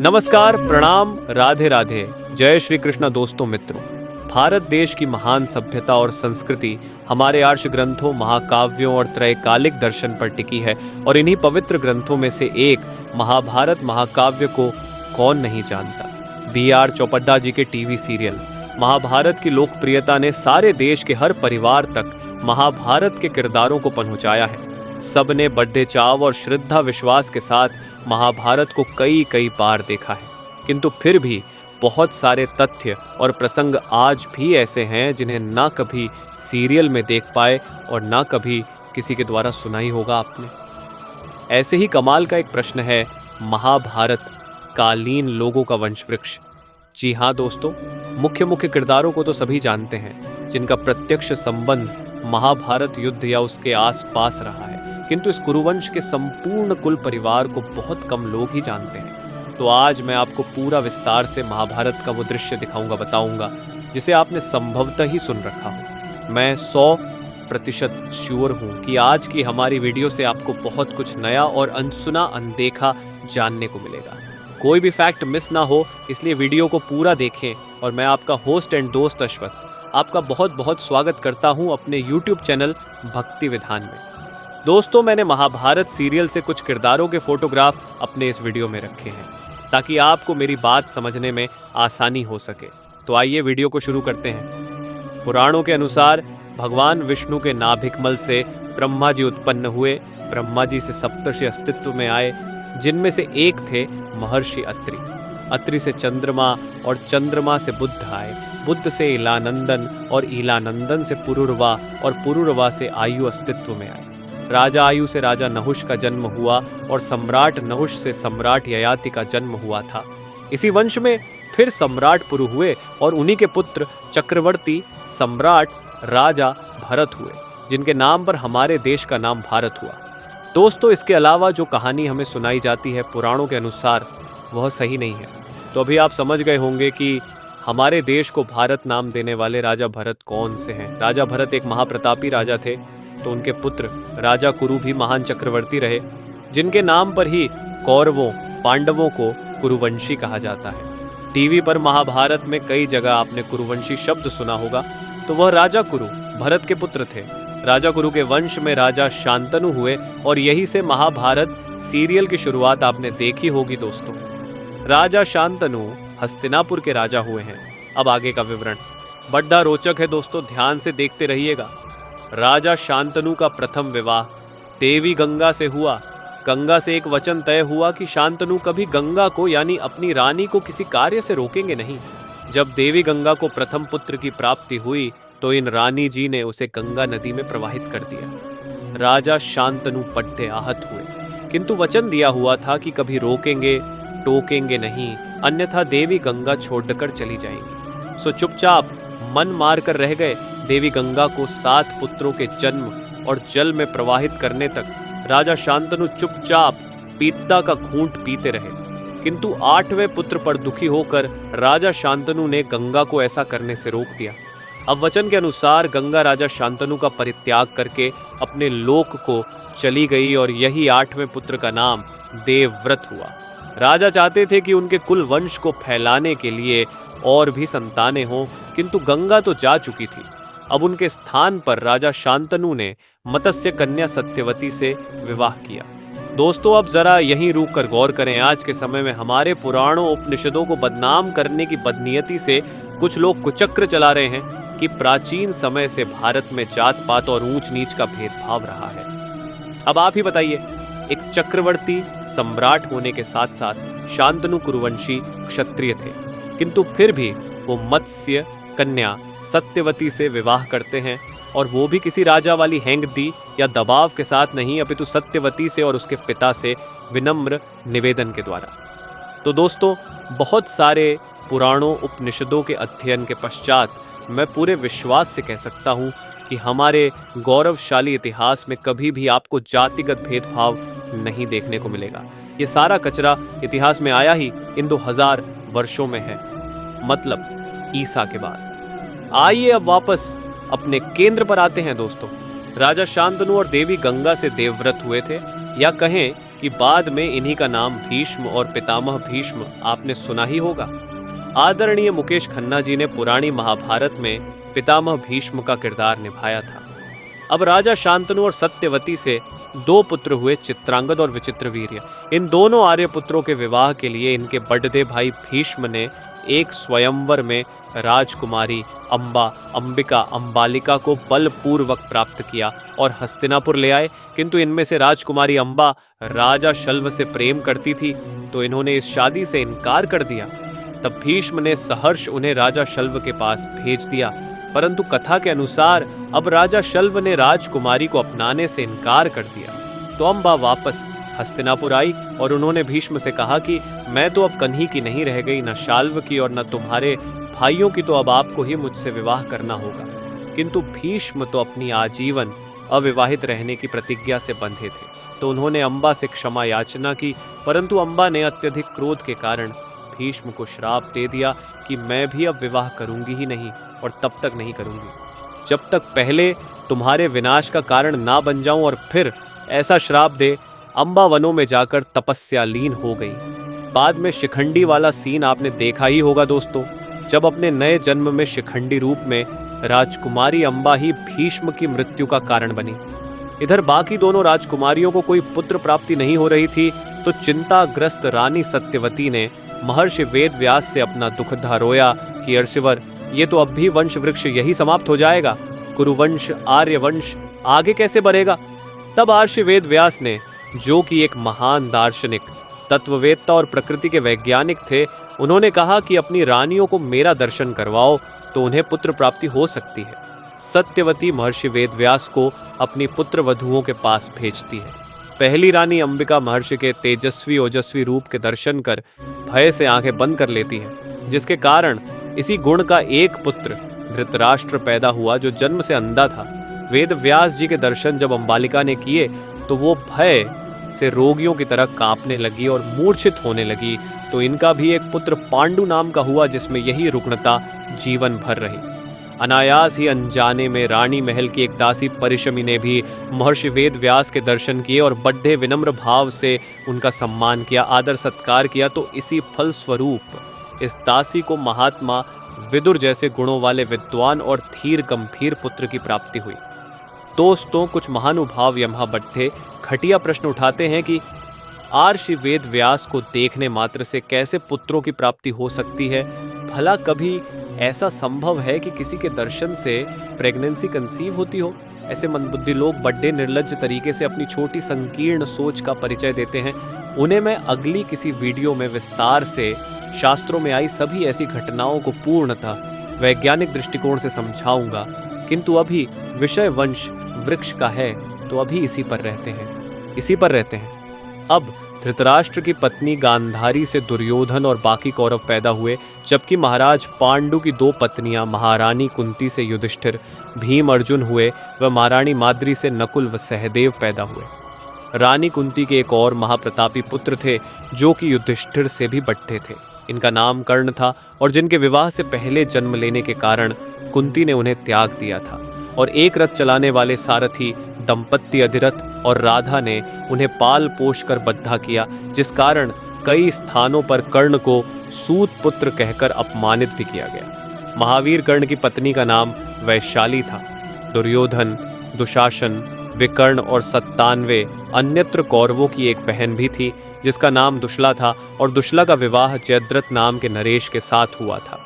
नमस्कार, प्रणाम, राधे राधे, जय श्री कृष्ण। दोस्तों मित्रों, भारत देश की महान सभ्यता और संस्कृति हमारे आर्ष ग्रंथों, महाकाव्यों और त्रैकालिक दर्शन पर टिकी है। और इन्हीं पवित्र ग्रंथों में से एक महाभारत महाकाव्य को कौन नहीं जानता। B.R. चौपड़िया जी के टीवी सीरियल महाभारत की लोकप्रियता ने सारे देश के हर परिवार तक महाभारत के किरदारों को पहुंचाया है। सबने बड़े चाव और श्रद्धा विश्वास के साथ महाभारत को कई बार देखा है, किंतु फिर भी बहुत सारे तथ्य और प्रसंग आज भी ऐसे हैं जिन्हें ना कभी सीरियल में देख पाए और ना कभी किसी के द्वारा सुना ही होगा आपने। ऐसे ही कमाल का एक प्रश्न है, महाभारत कालीन लोगों का वंशवृक्ष। जी हाँ दोस्तों, मुख्य किरदारों को तो सभी जानते हैं जिनका प्रत्यक्ष संबंध महाभारत युद्ध या उसके आसपास रहा है, किंतु इस कुरुवंश के संपूर्ण कुल परिवार को बहुत कम लोग ही जानते हैं। तो आज मैं आपको पूरा विस्तार से महाभारत का वो दृश्य दिखाऊंगा, बताऊंगा जिसे आपने संभवतः ही सुन रखा हो। मैं 100% श्योर हूं कि आज की हमारी वीडियो से आपको बहुत कुछ नया और अनसुना अनदेखा जानने को मिलेगा। कोई भी फैक्ट मिस ना हो, इसलिए वीडियो को पूरा देखें। और मैं आपका होस्ट एंड दोस्त अश्वथ आपका बहुत स्वागत करता हूं अपने YouTube चैनल भक्ति विधान में। दोस्तों, मैंने महाभारत सीरियल से कुछ किरदारों के फोटोग्राफ अपने इस वीडियो में रखे हैं ताकि आपको मेरी बात समझने में आसानी हो सके। तो आइए वीडियो को शुरू करते हैं। पुराणों के अनुसार भगवान विष्णु के नाभिकमल से ब्रह्मा जी उत्पन्न हुए। ब्रह्मा जी से सप्तर्षि अस्तित्व में आए, जिनमें से एक थे महर्षि अत्रि। अत्रि से चंद्रमा और चंद्रमा से बुद्ध आए। बुद्ध से इलानंदन और इलानंदन से पुरुरवा और पुरुरवा से आयु अस्तित्व में आए। राजा आयु से राजा नहुष का जन्म हुआ और सम्राट नहुष से सम्राट ययाति का जन्म हुआ था। इसी वंश में फिर सम्राट पुरु हुए और उन्हीं के पुत्र चक्रवर्ती सम्राट राजा भरत हुए, जिनके नाम पर हमारे देश का नाम भारत हुआ। दोस्तों, इसके अलावा जो कहानी हमें सुनाई जाती है पुराणों के अनुसार, वह सही नहीं है। तो अभी आप समझ गए होंगे कि हमारे देश को भारत नाम देने वाले राजा भरत कौन से हैं। राजा भरत एक महाप्रतापी राजा थे, तो उनके पुत्र राजा कुरु भी महान चक्रवर्ती रहे, जिनके नाम पर ही कौरवों पांडवों को कुरुवंशी कहा जाता है। टीवी पर महाभारत में कई जगह आपने कुरुवंशी शब्द सुना होगा, तो वह राजा कुरु भरत के पुत्र थे। राजा कुरु के वंश में राजा शांतनु हुए और यही से महाभारत सीरियल की शुरुआत आपने देखी होगी। दोस्तों, राजा शांतनु हस्तिनापुर के राजा हुए हैं। अब आगे का विवरण बड़ा रोचक है दोस्तों, ध्यान से देखते रहिएगा। राजा शांतनु का प्रथम विवाह देवी गंगा से हुआ। गंगा से एक वचन तय हुआ कि शांतनु कभी गंगा को यानी अपनी रानी को किसी कार्य से रोकेंगे नहीं। जब देवी गंगा को प्रथम पुत्र की प्राप्ति हुई तो इन रानी जी ने उसे गंगा नदी में प्रवाहित कर दिया। राजा शांतनु बड़े आहत हुए, किंतु वचन दिया हुआ था कि कभी रोकेंगे टोकेंगे नहीं, अन्यथा देवी गंगा छोड़कर चली जाएंगी। सो चुपचाप मन मार कर रह गए। देवी गंगा को 7 पुत्रों के जन्म और जल में प्रवाहित करने तक राजा शांतनु चुपचाप पीता का घूंट पीते रहे, किंतु 8वें पुत्र पर दुखी होकर राजा शांतनु ने गंगा को ऐसा करने से रोक दिया। अब वचन के अनुसार गंगा राजा शांतनु का परित्याग करके अपने लोक को चली गई और यही 8वें पुत्र का नाम देवव्रत हुआ। राजा चाहते थे कि उनके कुल वंश को फैलाने के लिए और भी संतानें हों, किंतु गंगा तो जा चुकी थी। अब उनके स्थान पर राजा शांतनु ने मत्स्य कन्या सत्यवती से विवाह किया। दोस्तों, अब जरा यहीं रुक कर गौर करें। आज के समय में हमारे पुराणों उपनिषदों को बदनाम करने की बदनीयती से कुछ लोग कुचक्र चला रहे हैं कि प्राचीन समय से भारत में जात पात और ऊंच नीच का भेदभाव रहा है। अब आप ही बताइए, एक चक्रवर्ती सम्राट होने के साथ साथ शांतनु कुरुवंशी क्षत्रिय थे, किंतु फिर भी वो मत्स्य कन्या सत्यवती से विवाह करते हैं, और वो भी किसी राजा वाली हेंगदी या दबाव के साथ नहीं, अपितु सत्यवती से और उसके पिता से विनम्र निवेदन के द्वारा। तो दोस्तों, बहुत सारे पुराणों उपनिषदों के अध्ययन के पश्चात मैं पूरे विश्वास से कह सकता हूँ कि हमारे गौरवशाली इतिहास में कभी भी आपको जातिगत भेदभाव नहीं देखने को मिलेगा। ये सारा कचरा इतिहास में आया ही इन 2000 वर्षों में है, मतलब ईसा के बाद। आइए अब वापस अपने केंद्र पर आते हैं दोस्तों। राजा शांतनु और देवी गंगा से देवव्रत हुए थे, या कहें कि बाद में इन्हीं का नाम भीष्म और पितामह भीष्म आपने सुना ही होगा। आदरणीय मुकेश खन्ना जी ने पुरानी महाभारत में पितामह भीष्म का किरदार निभाया था। अब राजा शांतनु और सत्यवती से 2 पुत्र हुए, चित्रांगद और विचित्रवीर्य। इन दोनों आर्य पुत्रों के विवाह के लिए इनके बड़े भाई भीष्म ने एक स्वयंवर में राजकुमारी अंबिका अंबालिका को बलपूर्वक प्राप्त किया और हस्तिनापुर ले आए। किंतु इनमें से राजकुमारी अंबा राजा शल्व से प्रेम करती थी, तो इन्होंने इस शादी से इनकार कर दिया। तब भीष्म ने सहर्ष उन्हें राजा शल्व के पास भेज दिया, परंतु कथा के अनुसार अब राजा शल्व ने राजकुमारी को अपनाने से इनकार कर दिया। तो अंबा वापस हस्तिनापुर आई और उन्होंने भीष्म से कहा कि मैं तो अब कन्ही की नहीं रह गई, न शाल्व की और न तुम्हारे भाइयों की, तो अब आपको ही मुझसे विवाह करना होगा। किंतु भीष्म तो अपनी आजीवन अविवाहित रहने की प्रतिज्ञा से बंधे थे, तो उन्होंने अंबा से क्षमा याचना की, परंतु अंबा ने अत्यधिक क्रोध के कारण भीष्म को श्राप दे दिया कि मैं भी अब विवाह करूंगी ही नहीं और तब तक नहीं करूंगी जब तक पहले तुम्हारे विनाश का कारण ना बन जाऊं और फिर ऐसा श्राप दे। अंबा वनों में जाकर तपस्या लीन हो गई। बाद में शिखंडी वाला सीन आपने देखा ही होगा दोस्तों, जब अपने नए जन्म में शिखंडी रूप में राजकुमारी अंबा ही भीष्म की मृत्यु का कारण बनी। इधर बाकी दोनों राजकुमारियों को कोई पुत्र प्राप्ति नहीं हो रही थी, तो चिंताग्रस्त रानी सत्यवती ने महर्षि वेद व्यास से अपना दुख रोया कि अर्षिवर, ये तो अब भी वंश वृक्ष यही समाप्त हो जाएगा, कुरुवंश आर्यवंश आगे कैसे बढ़ेगा। तब महर्षि वेद व्यास ने, जो कि एक महान दार्शनिक, तत्ववेत्ता और प्रकृति के वैज्ञानिक थे, उन्होंने कहा कि अपनी रानियों को मेरा दर्शन करवाओ तो उन्हें पुत्र प्राप्ति हो सकती है। सत्यवती महर्षि वेद व्यास को अपनी पुत्र वधुओं के पास भेजती है। पहली रानी अंबिका महर्षि के तेजस्वी ओजस्वी रूप के दर्शन कर भय से आंखें बंद कर लेती है, जिसके कारण इसी गुण का एक पुत्र धृतराष्ट्र पैदा हुआ, जो जन्म से अंधा था। वेद व्यास जी के दर्शन जब अंबालिका ने किए तो वो भय से रोगियों की तरह कांपने लगी और मूर्छित होने लगी। तो इनका भी एक पुत्र पांडु नाम का हुआ, जिसमें यही रुग्णता जीवन भर रही। अनायास ही अनजाने में रानी महल की एक दासी परिशमी ने भी महर्षि वेद व्यास के दर्शन किए और बड़े विनम्र भाव से उनका सम्मान किया, आदर सत्कार किया। तो इसी फल स्वरूप इस दासी को महात्मा विदुर जैसे गुणों वाले विद्वान और धीर गंभीर पुत्र की प्राप्ति हुई। दोस्तों, कुछ महानुभाव यहाँ बट्टे खटिया प्रश्न उठाते हैं कि आर्षि वेद व्यास को देखने मात्र से कैसे पुत्रों की प्राप्ति हो सकती है। भला कभी ऐसा संभव है कि किसी के दर्शन से प्रेगनेंसी कंसीव होती हो? ऐसे मंदबुद्धि लोग बड़े निर्लज्ज तरीके से अपनी छोटी संकीर्ण सोच का परिचय देते हैं। उन्हें मैं अगली किसी वीडियो में विस्तार से शास्त्रों में आई सभी ऐसी घटनाओं को पूर्णतः वैज्ञानिक दृष्टिकोण से समझाऊंगा। किंतु अभी विषय वंश वृक्ष का है, तो अभी इसी पर रहते हैं। अब धृतराष्ट्र की पत्नी गांधारी से दुर्योधन और बाकी कौरव पैदा हुए, जबकि महाराज पांडु की 2 पत्नियां महारानी कुंती से युधिष्ठिर, भीम अर्जुन हुए व महारानी माद्री से नकुल व सहदेव पैदा हुए। रानी कुंती के एक और महाप्रतापी पुत्र थे, जो कि युधिष्ठिर से भी बढ़ते थे। इनका नाम कर्ण था और जिनके विवाह से पहले जन्म लेने के कारण कुंती ने उन्हें त्याग दिया था, और एक रथ चलाने वाले सारथी दंपत्ति अधिरथ और राधा ने उन्हें पाल पोष कर बद्धा किया, जिस कारण कई स्थानों पर कर्ण को सूत पुत्र कहकर अपमानित भी किया गया। महावीर कर्ण की पत्नी का नाम वैशाली था। दुर्योधन, दुशासन, विकर्ण और 97 अन्यत्र कौरवों की एक बहन भी थी, जिसका नाम दुशला था, और दुशला का विवाह जयद्रथ नाम के नरेश के साथ हुआ था।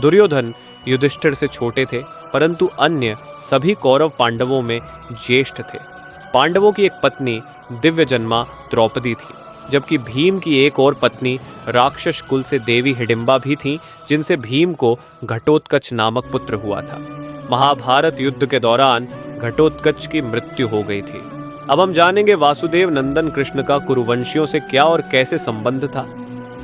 दुर्योधन युधिष्ठिर से छोटे थे, परंतु अन्य सभी कौरव पांडवों में ज्येष्ठ थे। पांडवों की एक पत्नी दिव्यजन्मा द्रौपदी थी, जबकि भीम की एक और पत्नी राक्षस कुल से देवी हिडिंबा भी थी, जिनसे भीम को घटोत्कच नामक पुत्र हुआ था। महाभारत युद्ध के दौरान घटोत्कच की मृत्यु हो गई थी। अब हम जानेंगे वासुदेव नंदन कृष्ण का कुरुवंशियों से क्या और कैसे संबंध था।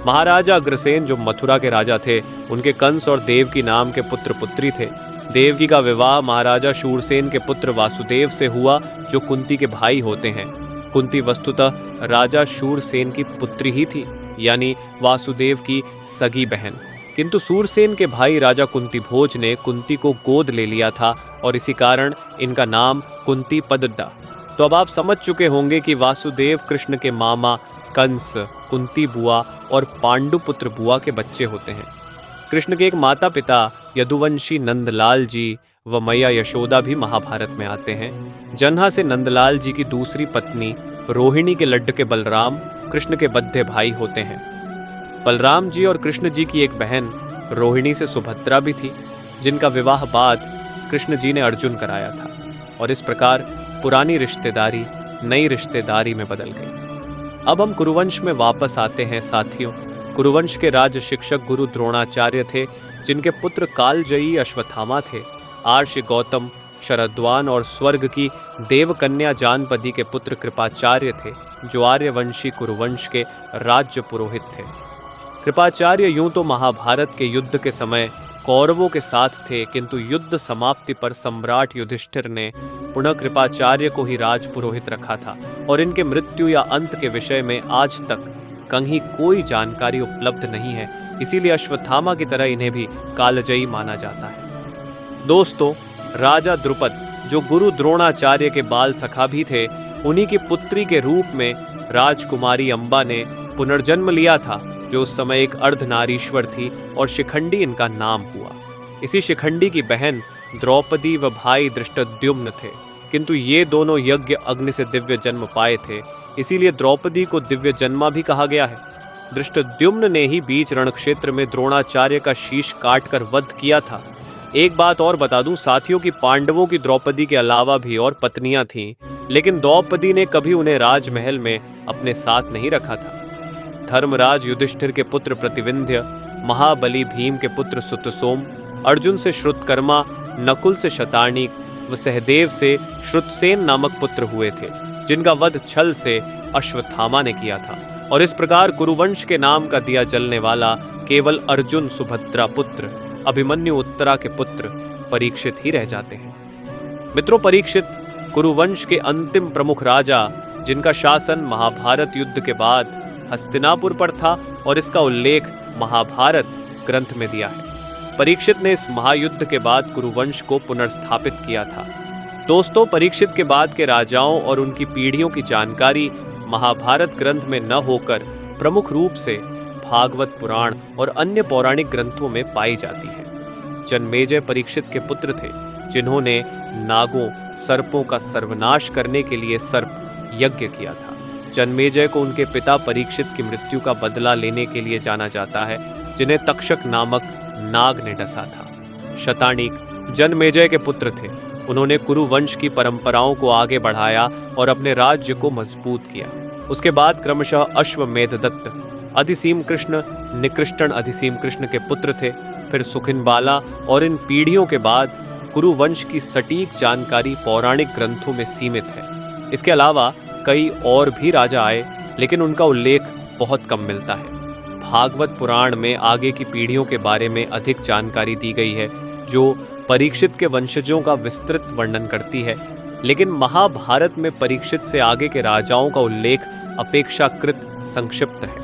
महाराजा अग्रसेन जो मथुरा के राजा थे, उनके कंस और देवकी नाम के पुत्र पुत्री थे। देवकी का विवाह महाराजा शूरसेन के पुत्र वासुदेव से हुआ, जो कुंती के भाई होते हैं। कुंती वस्तुतः राजा शूरसेन की पुत्री ही थी, यानी वासुदेव की सगी बहन। किंतु शूरसेन के भाई राजा कुंती भोज ने कुंती को गोद ले लिया था, और इसी कारण इनका नाम कुंती पद्दा तो अब आप समझ चुके होंगे कि वासुदेव कृष्ण के मामा कंस, कुंती बुआ और पांडुपुत्र बुआ के बच्चे होते हैं। कृष्ण के एक माता पिता यदुवंशी नंदलाल जी व मैया यशोदा भी महाभारत में आते हैं। जन्हा से नंदलाल जी की दूसरी पत्नी रोहिणी के लड्डके बलराम कृष्ण के बद्ध भाई होते हैं। बलराम जी और कृष्ण जी की एक बहन रोहिणी से सुभद्रा भी थी, जिनका विवाह बाद कृष्ण जी ने अर्जुन कराया था, और इस प्रकार पुरानी रिश्तेदारी नई रिश्तेदारी में बदल गई। अब हम कुरुवंश में वापस आते हैं साथियों। कुरुवंश के राज शिक्षक गुरु द्रोणाचार्य थे, जिनके पुत्र कालजयी अश्वत्थामा थे। आर्षि गौतम, शरद्वान और स्वर्ग की देवकन्या जानपदी के पुत्र कृपाचार्य थे, जो आर्यवंशी कुरुवंश के राज्य पुरोहित थे। कृपाचार्य यूं तो महाभारत के युद्ध के समय कौरवों के साथ थे, किंतु युद्ध समाप्ति पर सम्राट युधिष्ठिर ने पुनः कृपाचार्य को ही राज पुरोहित रखा था, और इनके मृत्यु या अंत के विषय में आज तक कहीं कोई जानकारी उपलब्ध नहीं है। इसीलिए अश्वत्थामा की तरह इन्हें भी कालजयी माना जाता है। दोस्तों, राजा द्रुपद, जो गुरु द्रोणाचार्य के बाल सखा भी थे, उन्हीं की पुत्री के रूप में राजकुमारी अंबा ने पुनर्जन्म लिया था, जो उस समय एक अर्धनारीश्वर थी, और शिखंडी इनका नाम हुआ। इसी शिखंडी की बहन द्रौपदी व भाई धृष्टद्युम्न थे, किंतु ये दोनों यज्ञ अग्नि से दिव्य जन्म पाए थे, इसीलिए द्रौपदी को दिव्य जन्मा भी कहा गया है। धृष्टद्युम्न ने ही बीच रणक्षेत्र में द्रोणाचार्य का शीश काटकर वध किया था। एक बात और बता दूं साथियों कि पांडवों की द्रौपदी के अलावा भी और पत्नियां थीं, लेकिन द्रौपदी ने कभी उन्हें राजमहल में अपने साथ नहीं रखा था। धर्मराज युधिष्ठिर के पुत्र प्रतिविंध्य, महाबली भीम के पुत्र सुतसोम, अर्जुन से श्रुतकर्मा, नकुल से शतानीक व सहदेव से श्रुतसेन नामक पुत्र हुए थे, जिनका वध छल से अश्वत्थामा ने किया था। और इस प्रकार कुरुवंश के नाम का दिया जलने वाला केवल अर्जुन सुभद्रा पुत्र, अभिमन्यु उत्तरा के पुत्र परीक्षित ही रह जाते हैं। मित्रों, परीक्षित कुरुवंश के अंतिम प्रमुख राजा, जिनका शासन महाभारत युद्ध के बाद हस्तिनापुर पर था, और इसका उल्लेख महाभारत ग्रंथ में दिया है। परीक्षित ने इस महायुद्ध के बाद कुरुवंश को पुनर्स्थापित किया था। दोस्तों, परीक्षित के बाद के राजाओं और उनकी पीढ़ियों की जानकारी महाभारत ग्रंथ में न होकर प्रमुख रूप से भागवत पुराण और अन्य पौराणिक ग्रंथों में पाई जाती है। जन्मेजय परीक्षित के पुत्र थे, जिन्होंने नागों, सर्पों का सर्वनाश करने के लिए सर्प यज्ञ किया था। जन्मेजय को उनके पिता परीक्षित की मृत्यु का बदला लेने के लिए जाना जाता है, जिन्हें तक्षक नामक नाग ने डसा था। शतानीक जन्मेजय के पुत्र थे। उन्होंने कुरुवंश की परंपराओं को आगे बढ़ाया और अपने राज्य को मजबूत किया। उसके बाद क्रमशः अश्वमेध दत्त, अधिसीम कृष्ण, निकृष्टन अधिसीम कृष्ण के पुत्र थे। फिर सुखिनबाला, और इन पीढ़ियों के बाद कुरुवंश की सटीक जानकारी पौराणिक ग्रंथों में सीमित है। इसके अलावा कई और भी राजा आए, लेकिन उनका उल्लेख बहुत कम मिलता है। भागवत पुराण में आगे की पीढ़ियों के बारे में अधिक जानकारी दी गई है, जो परीक्षित के वंशजों का विस्तृत वर्णन करती है, लेकिन महाभारत में परीक्षित से आगे के राजाओं का उल्लेख अपेक्षाकृत संक्षिप्त है।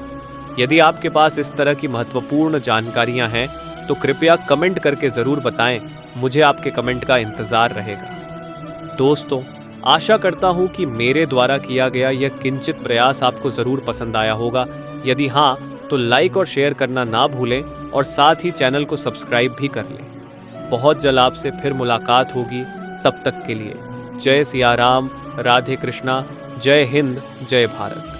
यदि आपके पास इस तरह की महत्वपूर्ण जानकारियां हैं, तो कृपया कमेंट करके ज़रूर बताएं। मुझे आपके कमेंट का इंतज़ार रहेगा। दोस्तों, आशा करता हूं कि मेरे द्वारा किया गया यह किंचित प्रयास आपको ज़रूर पसंद आया होगा। यदि हाँ, तो लाइक और शेयर करना ना भूलें, और साथ ही चैनल को सब्सक्राइब भी कर लें। बहुत जल्द आपसे फिर मुलाकात होगी। तब तक के लिए जय सिया राम, राधे कृष्णा, जय हिंद, जय भारत।